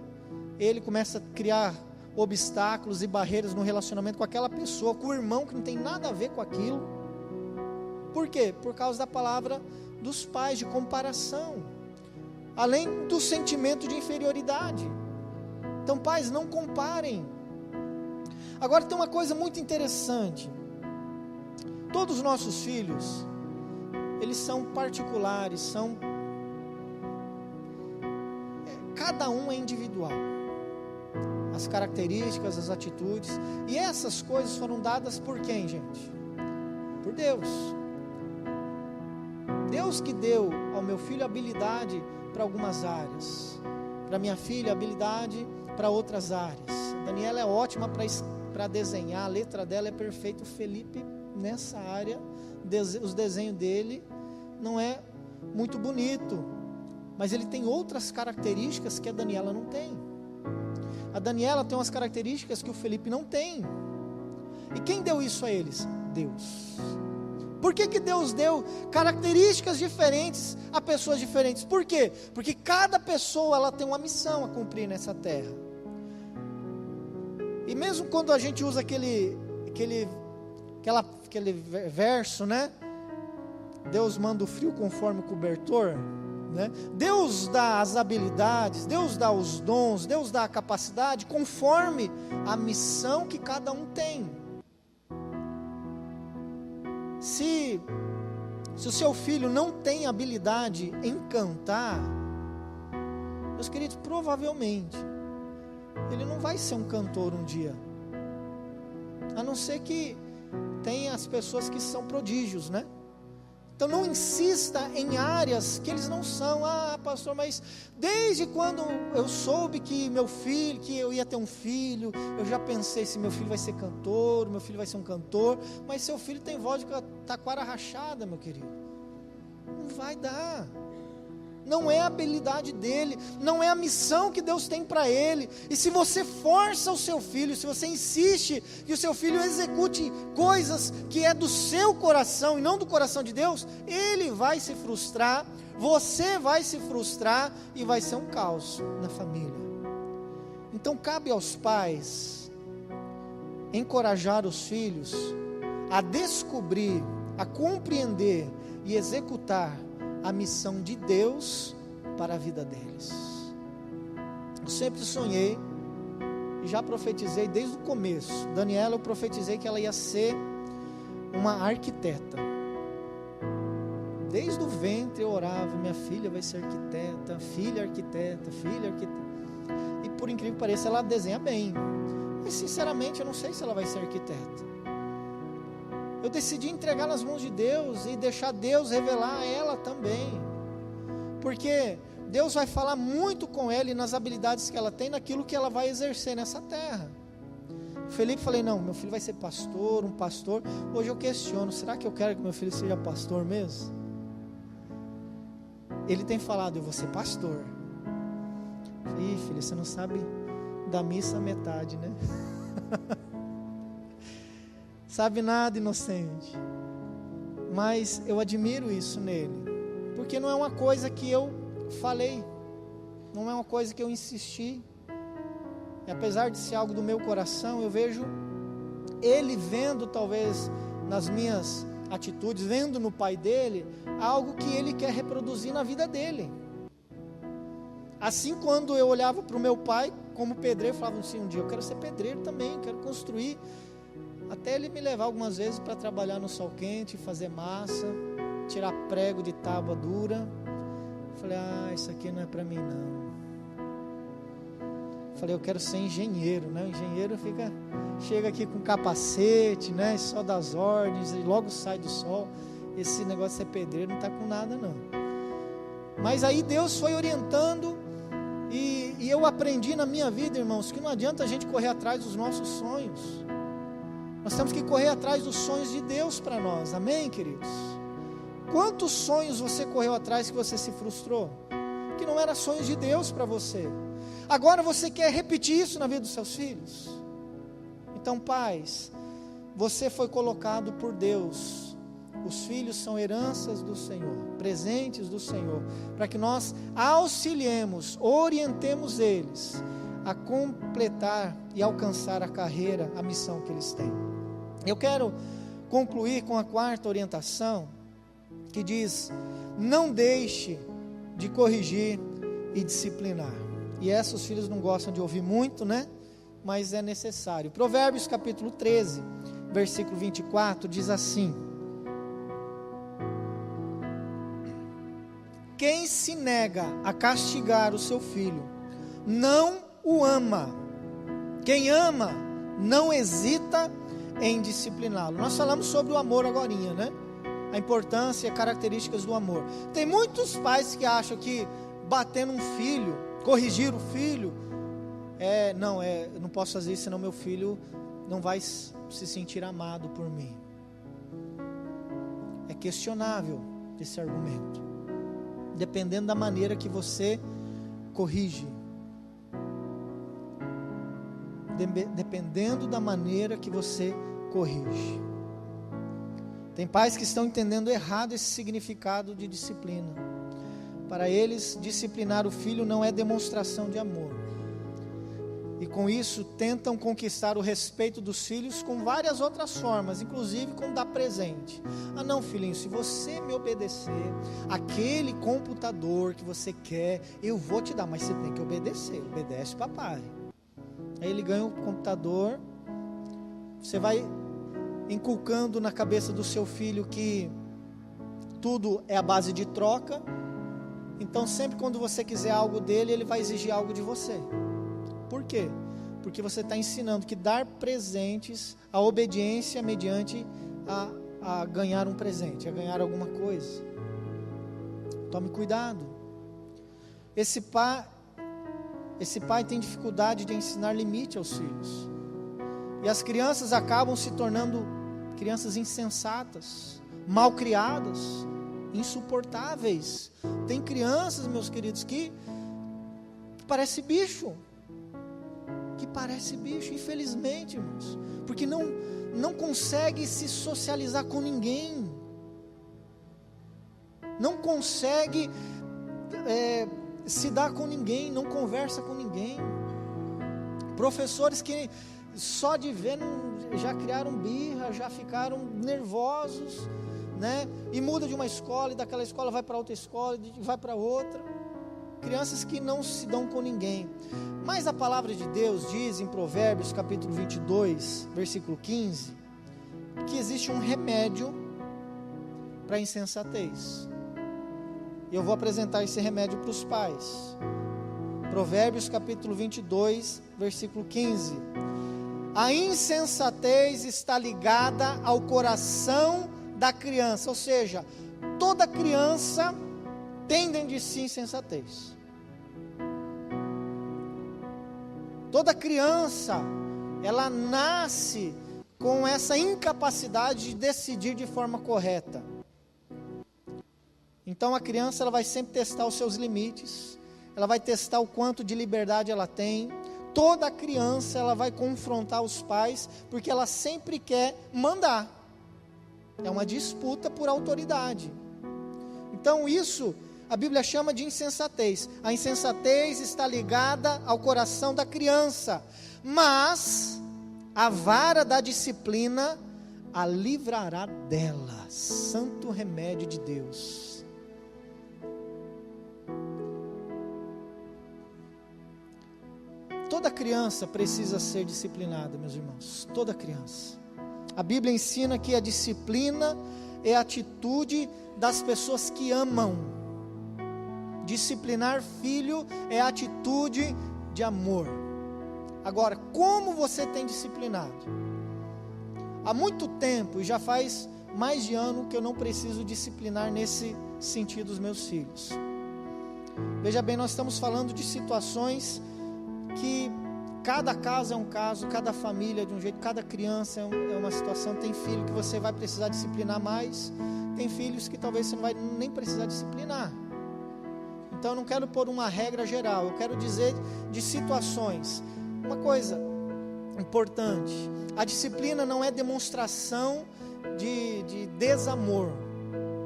A: ele começa a criar obstáculos e barreiras no relacionamento com aquela pessoa, com o irmão que não tem nada a ver com aquilo. Por quê? Por causa da palavra dos pais, de comparação, além do sentimento de inferioridade. Então, pais, não comparem. Agora tem uma coisa muito interessante. Todos os nossos filhos, eles são particulares, cada um é individual. As características, as atitudes, e essas coisas foram dadas por quem, gente? Por Deus. Deus que deu ao meu filho habilidade para algumas áreas, para minha filha habilidade para outras áreas. A Daniela é ótima para desenhar, a letra dela é perfeita. O Felipe, nessa área, os desenhos dele não é muito bonito, mas ele tem outras características que a Daniela não tem. A Daniela tem umas características que o Felipe não tem. E quem deu isso a eles? Deus. Por que Deus deu características diferentes a pessoas diferentes? Por quê? Porque cada pessoa ela tem uma missão a cumprir nessa terra. E mesmo quando a gente usa aquele verso, né? Deus manda o frio conforme o cobertor, né? Deus dá as habilidades, Deus dá os dons, Deus dá a capacidade conforme a missão que cada um tem. Se o seu filho não tem habilidade em cantar, meus queridos, provavelmente ele não vai ser um cantor um dia, a não ser que tenha as pessoas que são prodígios, né? Então não insista em áreas que eles não são. Ah, pastor, mas desde quando eu soube que eu ia ter um filho, eu já pensei se meu filho vai ser cantor, meu filho vai ser um cantor. Mas seu filho tem voz de taquara rachada, meu querido. Não vai dar. Não é a habilidade dele, não é a missão que Deus tem para ele. E se você força o seu filho, se você insiste que o seu filho execute coisas que é do seu coração e não do coração de Deus, ele vai se frustrar, você vai se frustrar e vai ser um caos na família. Então cabe aos pais encorajar os filhos a descobrir, a compreender e executar a missão de Deus para a vida deles. Eu sempre sonhei e já profetizei desde o começo. Daniela, eu profetizei que ela ia ser uma arquiteta. Desde o ventre eu orava, minha filha vai ser arquiteta, filha arquiteta, filha arquiteta. E por incrível que pareça, ela desenha bem. Mas sinceramente eu não sei se ela vai ser arquiteta. Eu decidi entregar nas mãos de Deus e deixar Deus revelar a ela também, porque Deus vai falar muito com ela e nas habilidades que ela tem, naquilo que ela vai exercer nessa terra. Felipe, falei, não, meu filho vai ser pastor, um pastor. Hoje eu questiono, será que eu quero que meu filho seja pastor mesmo? Ele tem falado, eu vou ser pastor. Ih, filho, você não sabe da missa metade, né? Sabe nada, inocente. Mas eu admiro isso nele, porque não é uma coisa que eu falei, não é uma coisa que eu insisti. E apesar de ser algo do meu coração, eu vejo ele vendo talvez nas minhas atitudes, vendo no pai dele, algo que ele quer reproduzir na vida dele. Assim, quando eu olhava para o meu pai como pedreiro, eu falava assim, um dia eu quero ser pedreiro também, quero construir. Até ele me levar algumas vezes para trabalhar no sol quente, fazer massa, tirar prego de tábua dura. Falei, isso aqui não é para mim não. Falei, eu quero ser engenheiro, né? O engenheiro chega aqui com capacete, né? Só das ordens e logo sai do sol. Esse negócio de ser pedreiro não está com nada não. Mas aí Deus foi orientando e eu aprendi na minha vida, irmãos, que não adianta a gente correr atrás dos nossos sonhos. Nós temos que correr atrás dos sonhos de Deus para nós, amém, queridos? Quantos sonhos você correu atrás que você se frustrou? Que não eram sonhos de Deus para você. Agora você quer repetir isso na vida dos seus filhos? Então, pais, você foi colocado por Deus. Os filhos são heranças do Senhor, presentes do Senhor, para que nós auxiliemos, orientemos eles a completar e alcançar a carreira, a missão que eles têm. Eu quero concluir com a quarta orientação, que diz: não deixe de corrigir e disciplinar. E essa os filhos não gostam de ouvir muito, né? Mas é necessário. Provérbios capítulo 13, versículo 24, diz assim: quem se nega a castigar o seu filho, não o ama. Quem ama, não hesita em discipliná-lo. Nós falamos sobre o amor agorinha, né? A importância e características do amor. Tem muitos pais que acham que bater num filho, corrigir o filho, eu não posso fazer isso, senão meu filho não vai se sentir amado por mim. É questionável esse argumento, dependendo da maneira que você corrige. Dependendo da maneira que você corrige. Tem pais que estão entendendo errado esse significado de disciplina. Para eles, disciplinar o filho não é demonstração de amor. E com isso, tentam conquistar o respeito dos filhos com várias outras formas, inclusive com dar presente. Ah não, filhinho, se você me obedecer, aquele computador que você quer, eu vou te dar, mas você tem que obedecer. Obedece papai. Aí ele ganha o computador, você vai inculcando na cabeça do seu filho que tudo é a base de troca. Então sempre quando você quiser algo dele, ele vai exigir algo de você. Por quê? Porque você está ensinando que dar presentes, a obediência mediante a ganhar um presente, a ganhar alguma coisa. Tome cuidado. Esse pai tem dificuldade de ensinar limite aos filhos. E as crianças acabam se tornando crianças insensatas, mal criadas, insuportáveis. Tem crianças, meus queridos, que parece bicho. Infelizmente, irmãos. Porque não consegue se socializar com ninguém. Não consegue se dar com ninguém, não conversa com ninguém. Professores que só de ver já criaram birra, já ficaram nervosos, né? E muda de uma escola, e daquela escola vai para outra escola, e vai para outra. Crianças que não se dão com ninguém. Mas a palavra de Deus diz em Provérbios capítulo 22, versículo 15, que existe um remédio para a insensatez. E eu vou apresentar esse remédio para os pais. Provérbios capítulo 22, versículo 15. A insensatez está ligada ao coração da criança, ou seja, toda criança tem dentro de si insensatez. Toda criança, ela nasce com essa incapacidade de decidir de forma correta. Então a criança, ela vai sempre testar os seus limites, ela vai testar o quanto de liberdade ela tem. Toda criança, ela vai confrontar os pais, porque ela sempre quer mandar. É uma disputa por autoridade. Então isso a Bíblia chama de insensatez. A insensatez está ligada ao coração da criança, mas a vara da disciplina a livrará dela. Santo remédio de Deus. Toda criança precisa ser disciplinada, meus irmãos. Toda criança. A Bíblia ensina que a disciplina é a atitude das pessoas que amam. Disciplinar filho é a atitude de amor. Agora, como você tem disciplinado? Há muito tempo, e já faz mais de ano, que eu não preciso disciplinar nesse sentido os meus filhos. Veja bem, nós estamos falando de situações que cada caso é um caso, cada família é de um jeito, cada criança é uma situação. Tem filho que você vai precisar disciplinar mais, tem filhos que talvez você não vai nem precisar disciplinar. Então eu não quero pôr uma regra geral, eu quero dizer de situações. Uma coisa importante, a disciplina não é demonstração de desamor,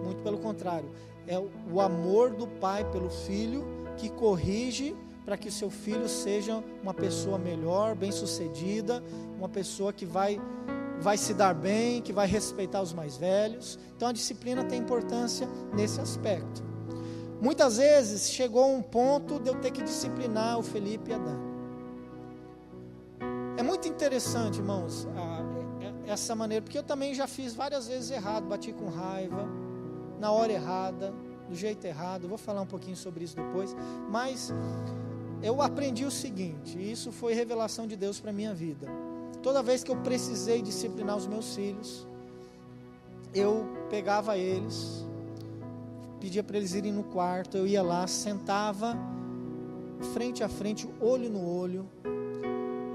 A: muito pelo contrário, é o amor do pai pelo filho, que corrige para que o seu filho seja uma pessoa melhor, bem-sucedida, uma pessoa que vai vai se dar bem, que vai respeitar os mais velhos. Então a disciplina tem importância nesse aspecto. Muitas vezes chegou um ponto de eu ter que disciplinar o Felipe e a Dani. É muito interessante, irmãos, essa maneira, porque eu também já fiz várias vezes errado, bati com raiva, na hora errada, do jeito errado. Eu vou falar um pouquinho sobre isso depois, mas eu aprendi o seguinte, e isso foi revelação de Deus para a minha vida. Toda vez que eu precisei disciplinar os meus filhos, eu pegava eles, pedia para eles irem no quarto, eu ia lá, sentava frente a frente, olho no olho,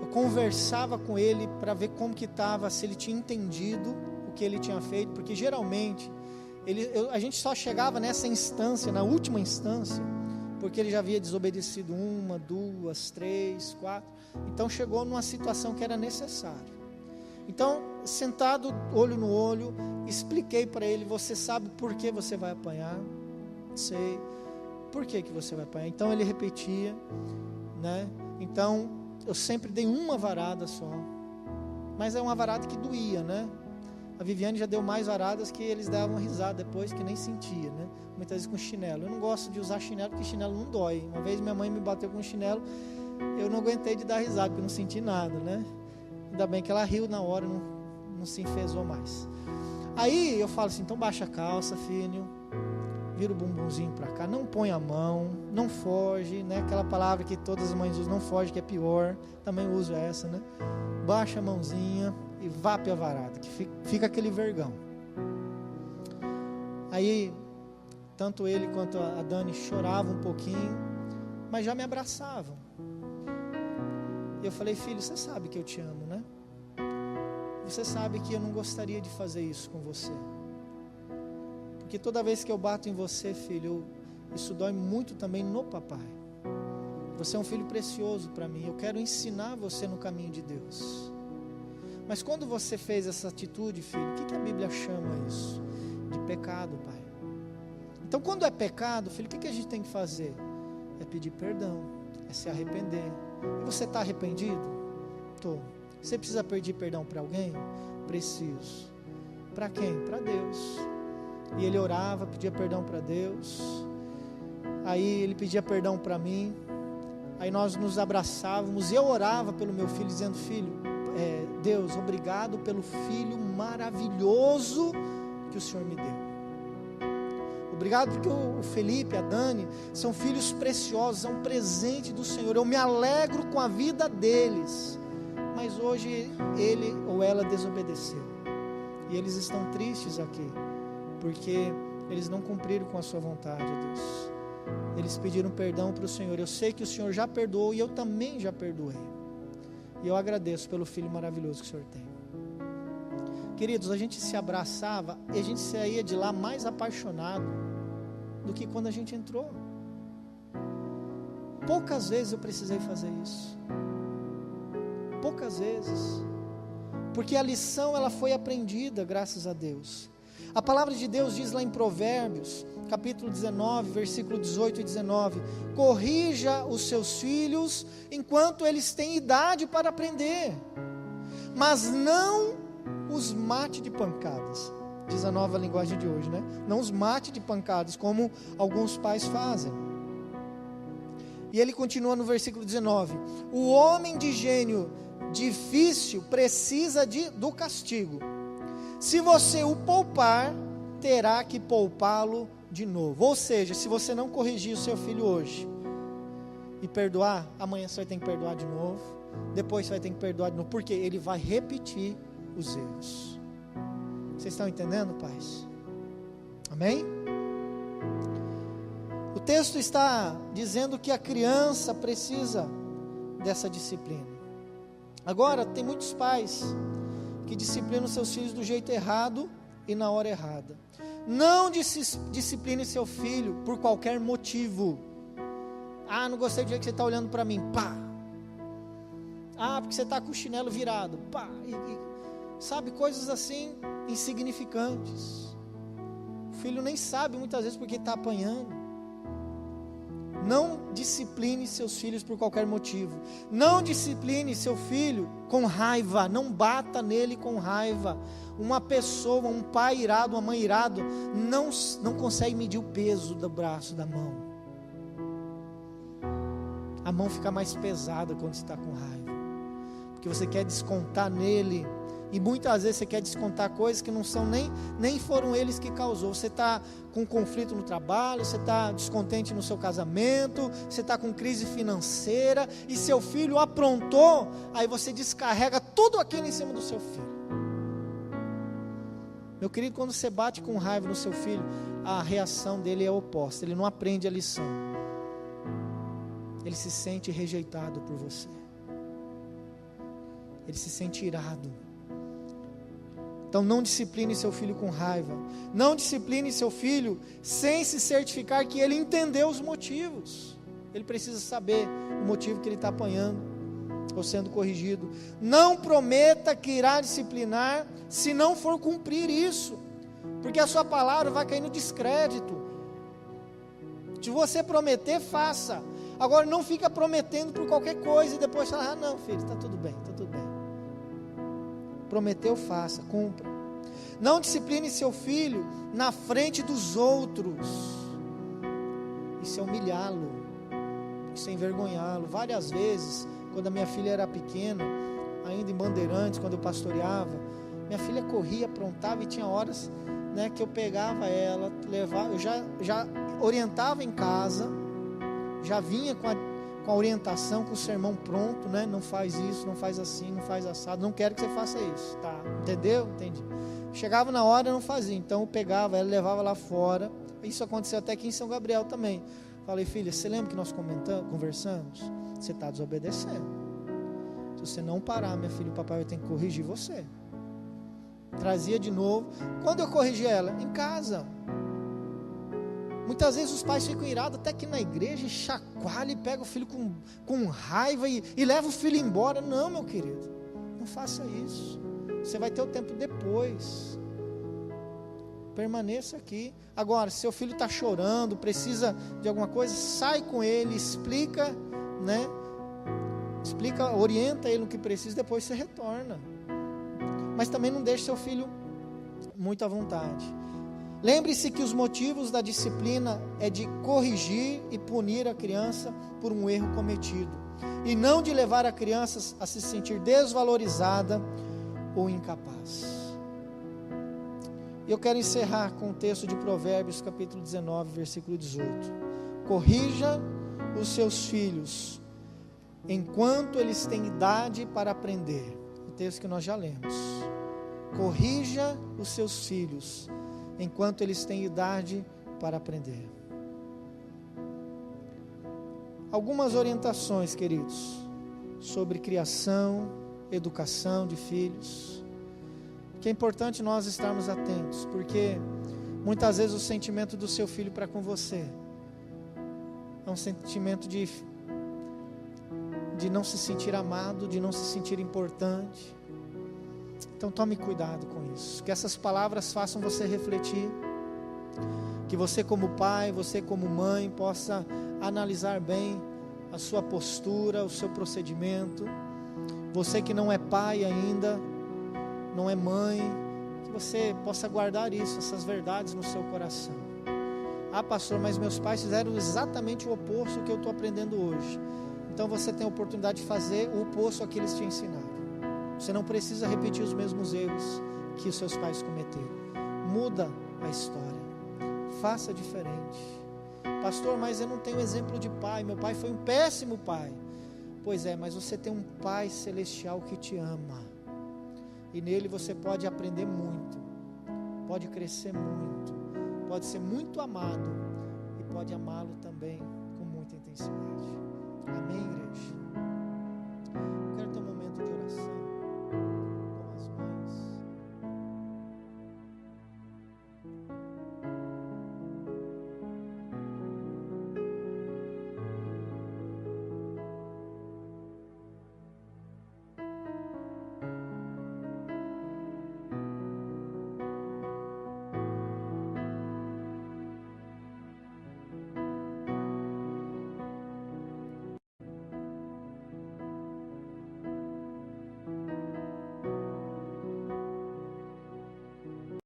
A: eu conversava com ele para ver como que estava, se ele tinha entendido o que ele tinha feito, porque geralmente a gente só chegava nessa instância, na última instância, porque ele já havia desobedecido 1, 2, 3, 4, então chegou numa situação que era necessário. Então, sentado, olho no olho, expliquei para ele: você sabe por que você vai apanhar? Sei. Por que você vai apanhar? Então ele repetia, né? Então, eu sempre dei uma varada só, mas é uma varada que doía, né? A Viviane já deu mais varadas que eles davam risada depois, que nem sentia, né? Muitas vezes com chinelo. Eu não gosto de usar chinelo, porque chinelo não dói. Uma vez minha mãe me bateu com chinelo, eu não aguentei de dar risada, porque eu não senti nada, né? Ainda bem que ela riu na hora, não se enfesou mais. Aí eu falo assim: então baixa a calça, filho, vira o bumbumzinho para cá, não põe a mão, não foge, né? Aquela palavra que todas as mães usam, não foge, que é pior, também uso essa, né? Baixa a mãozinha e vá para a varada, que fica aquele vergão. Aí, tanto ele quanto a Dani choravam um pouquinho, mas já me abraçavam. E eu falei: filho, você sabe que eu te amo, né? Você sabe que eu não gostaria de fazer isso com você, porque toda vez que eu bato em você, filho, isso dói muito também no papai. Você é um filho precioso para mim, eu quero ensinar você no caminho de Deus. Mas quando você fez essa atitude, filho, o que a Bíblia chama isso? De pecado, pai. Então, quando é pecado, filho, o que a gente tem que fazer? É pedir perdão, é se arrepender. E você está arrependido? Estou. Você precisa pedir perdão para alguém? Preciso. Para quem? Para Deus. E ele orava, pedia perdão para Deus. Aí ele pedia perdão para mim. Aí nós nos abraçávamos e eu orava pelo meu filho, dizendo: filho, Deus, obrigado pelo filho maravilhoso que o Senhor me deu. Obrigado porque o Felipe e a Dani são filhos preciosos, é um presente do Senhor. Eu me alegro com a vida deles, mas hoje ele ou ela desobedeceu, e eles estão tristes aqui, porque eles não cumpriram com a sua vontade, Deus. Eles pediram perdão para o Senhor. Eu sei que o Senhor já perdoou e eu também já perdoei. E eu agradeço pelo filho maravilhoso que o Senhor tem. Queridos, a gente se abraçava e a gente saía de lá mais apaixonado do que quando a gente entrou. Poucas vezes eu precisei fazer isso. Poucas vezes. Porque a lição ela foi aprendida, graças a Deus. A palavra de Deus diz lá em Provérbios, capítulo 19, versículo 18 e 19: corrija os seus filhos enquanto eles têm idade para aprender, mas não os mate de pancadas. Diz a nova linguagem de hoje, né? Não os mate de pancadas, como alguns pais fazem. E ele continua no versículo 19: o homem de gênio difícil precisa do castigo. Se você o poupar, terá que poupá-lo de novo. Ou seja, se você não corrigir o seu filho hoje e perdoar, amanhã você vai ter que perdoar de novo, depois você vai ter que perdoar de novo, porque ele vai repetir os erros. Vocês estão entendendo, pais? Amém? O texto está dizendo que a criança precisa dessa disciplina. Agora, tem muitos pais que disciplinam seus filhos do jeito errado e na hora errada. Não discipline seu filho por qualquer motivo. Ah, não gostei do jeito que você está olhando para mim. Pá. Ah, porque você está com o chinelo virado. Pá. Sabe, coisas assim insignificantes. O filho nem sabe muitas vezes porque está apanhando. Não discipline seus filhos por qualquer motivo. Não discipline seu filho com raiva. Não bata nele com raiva. Uma pessoa, um pai irado, uma mãe irado, não consegue medir o peso do braço, da mão. A mão fica mais pesada quando você está com raiva, porque você quer descontar nele. E muitas vezes você quer descontar coisas que não são nem foram eles que causou. Você está com conflito no trabalho, você está descontente no seu casamento, você está com crise financeira, e seu filho aprontou, aí você descarrega tudo aquilo em cima do seu filho. Meu querido, quando você bate com raiva no seu filho, a reação dele é oposta, ele não aprende a lição. Ele se sente rejeitado por você. Ele se sente irado. Então não discipline seu filho com raiva. Não discipline seu filho sem se certificar que ele entendeu os motivos. Ele precisa saber o motivo que ele está apanhando ou sendo corrigido. Não prometa que irá disciplinar se não for cumprir isso, porque a sua palavra vai cair no descrédito. Se você prometer, faça. Agora não fica prometendo por qualquer coisa e depois fala: não, filho, está tudo bem, está tudo bem. Prometeu, faça, cumpra. Não discipline seu filho na frente dos outros. Isso é humilhá-lo, isso é envergonhá-lo. Várias vezes, quando a minha filha era pequena, ainda em Bandeirantes, quando eu pastoreava, minha filha corria, aprontava, e tinha horas, né, que eu pegava ela, levava, eu já orientava em casa, já vinha com a orientação, com o sermão pronto, né? Não faz isso, não faz assim, não faz assado, não quero que você faça isso, tá? Entendeu? Entendi. Chegava na hora, eu não fazia, então eu pegava ela, levava lá fora. Isso aconteceu até aqui em São Gabriel também. Falei: filha, você lembra que nós conversamos? Você está desobedecendo. Se você não parar, minha filha, o papai vai ter que corrigir você. Trazia de novo. Quando eu corrigi ela? Em casa. Muitas vezes os pais ficam irados até que na igreja, e chacoalha e pega o filho com raiva e leva o filho embora. Não, meu querido, não faça isso. Você vai ter o tempo depois. Permaneça aqui. Agora, se seu filho está chorando, precisa de alguma coisa, sai com ele, explica, né? Explica, orienta ele no que precisa, depois você retorna. Mas também não deixe seu filho muito à vontade. Lembre-se que os motivos da disciplina é de corrigir e punir a criança por um erro cometido, e não de levar a criança a se sentir desvalorizada ou incapaz. Eu quero encerrar com o texto de Provérbios capítulo 19, versículo 18. Corrija os seus filhos enquanto eles têm idade para aprender. O texto que nós já lemos. Corrija os seus filhos enquanto eles têm idade para aprender. Algumas orientações, queridos, sobre criação, educação de filhos, que é importante nós estarmos atentos, porque muitas vezes o sentimento do seu filho para com você é um sentimento de não se sentir amado, de não se sentir importante. Então tome cuidado com isso, que essas palavras façam você refletir, que você como pai, você como mãe, possa analisar bem a sua postura, o seu procedimento. Você que não é pai ainda, não é mãe, que você possa guardar isso, essas verdades no seu coração. Ah, pastor, mas meus pais fizeram exatamente o oposto do que eu estou aprendendo hoje. Então você tem a oportunidade de fazer o oposto ao que eles te ensinaram. Você não precisa repetir os mesmos erros que os seus pais cometeram. Muda a história. Faça diferente. Pastor, mas eu não tenho exemplo de pai. Meu pai foi um péssimo pai. Pois é, mas você tem um pai celestial que te ama. E nele você pode aprender muito. Pode crescer muito. Pode ser muito amado. E pode amá-lo também com muita intensidade. Amém, igreja?